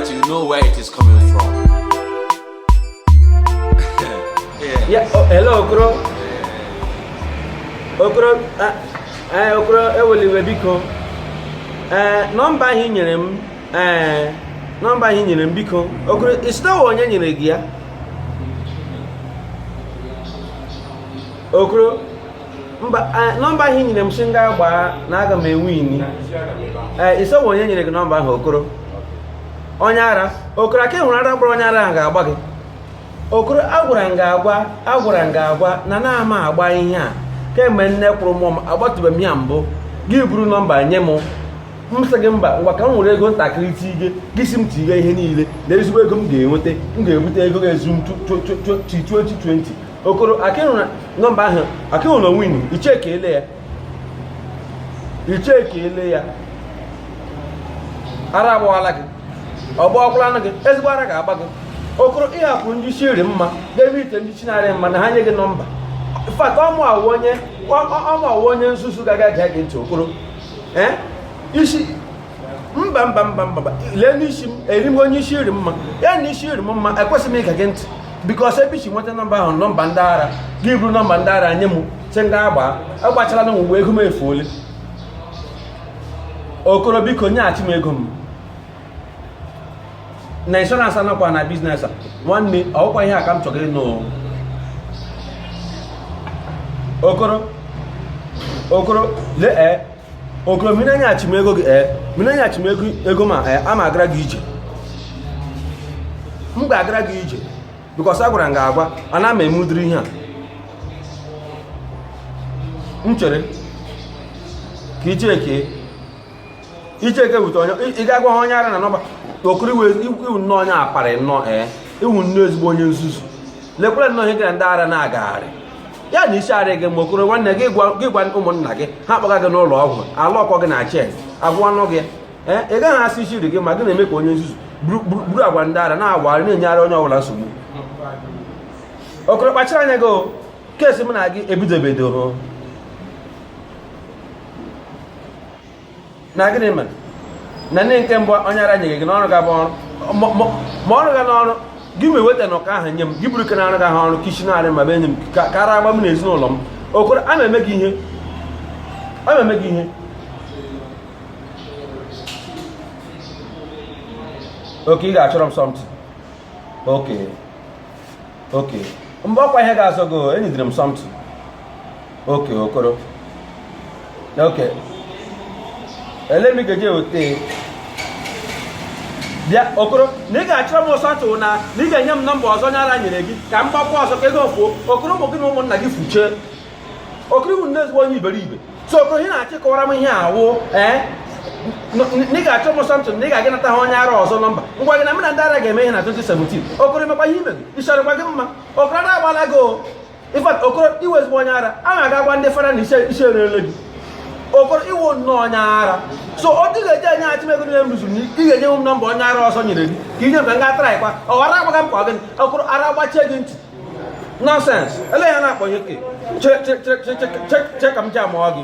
that you know where it is coming from. Yeah, oh, hello, Okoro. Okoro, Okoro, eweliwe biko. Nọmba ahụ nyere m, nọmba ahụ nyere m biko. Okoro, isitawa onye nyere gị ya? Okoro, mba, nọmba ahụ nyere m si nga agba na aga m ewin. Isitawa onye nyere gị nọmba ahụ, Okoro? Onye ara, Okoro, aka ịhụrụ ara gbara onye ara ahụ ga-agba gị. Okoro, agwara m ga-agwa na na-ama agba ihe a kemgbe nne kwụrụ m agbatụbeghị m ya mbụ. Gị buru nọmba nye m sị gị mba ngwa ka m nwere ego ntakịrị tige gị si m tige ihe niile na ezigbo ego m ga-enweta m ga-ebute ego ga-ezu m 2020. Okoro, akịhụ na nọmba ahụ akịhụ na win ichekele ya ara agbawala gị ọgbọkwala gị ezigbo ara ga-agba gị. Okoro, ịhapụ ndị chiri mma ga-ebe ite ndị chinarị mma na ha nye gị nọmba fat ọmụ awụ onye nzuzu gaga gee gị ntị. Okoro, isi mba lee n'isi m eri m onye isi iri mma ya na isi iri m mma ekwesịghị m ịga gị ntị bikos ebe isi nweta nọmba ahụ nọmba ndị ara gị buru nọmba ndị ara nye m sị nga agbachala na nwuwe ego m efuole. Okoro, biko nyeghachi m ego m na insurance anakwa na biznes a nwanne ọkwa ihe a ka m chọgị nụ. Okoro lee Okoro, mina nyeghachi m ego gị mina nyeghachi m ego ma ama agara gị ije m ga-agara gị ije bikos a gwara m ga-agwa ana m emudiri ihe a m chere ka icheke wute onye ị ga-agwa ha onye ara na nọmba. Okoro, iwu nnọọ onye aparị nnọọ iwu nnọọ ezigbo onye nzuzu lekwere nnọọ ihe gara ndị ara na-agagharị ya na isi arị gị. Ma Okoro nwanne gị gwa ụmụnna gị ha kpọga gị n'ụlọ ọgwụ ala ọkọ gị na chen agwa ọnụ gị ị gaghị asị isi iri gị ma gị na-eme ka onye nzuzu buru agwa ndị ara na-agwagharị na-enyegharị onye ọbụla nsogbu. Okoro, kpachara anya gị kesi m na gị ebidobedo na gịnị mere na ndị nke mbụ onye ara nyere gị n'ọrụ ga-abụ ọrụ ma ọrụ ga n'ọrụ gị ma eweta na ọka ahụ nye m gị buru ike na arụ ga ahụ ọrụ kichi narị ma be nye m ka ara agba m na ezinụlọ m. Okoro, a na-eme gị ihe oke ị ga-achọrọ m something oke mgbe ọkwa ihe ga-azọ gị enyidere m something Okoro ele m ga-eje wete bịa. Okoro, na ị ga-achọrọ m ọsọ atụ na ị ga-enye m nọmba ọzọ onye ara nyere gị ka m gbakwa ọzọ ka ego fuo. Okoro, ụmụ gị na ụmụnna gị fuchee. Okoro, iwu ezigbo onye iberibe. So Okoro, ị na-achịkọwara m ihe awụ na ị ga-achọ m ọsọ ntụ na ị ga-aga nata ha onye ara ọzọ nọmba ngwa gị na m na ndị ara ga-eme ihe na 2017. Okoro, imekwa ihe ime gị ịchọrọkwa gị mma. Okoro, na-agbala gị ịfat. Okoro, iwe ezigbo onye ara a na-aga gwa ndị fara na isi erele gị. Okoro, iwu nnọọ onye ara so ọ dị ga-eji enye achị m ego niile m rụzuru na ị ga-enye m nọmba onye ara ọzọ nyere gị ka inye m ka m ga traịkwa ọghara agbaga m kwa gị. Okoro, ara gbachie gị ntị nọnsens ele ya na-akpọ ihe ke che ka m ji amụọ gị.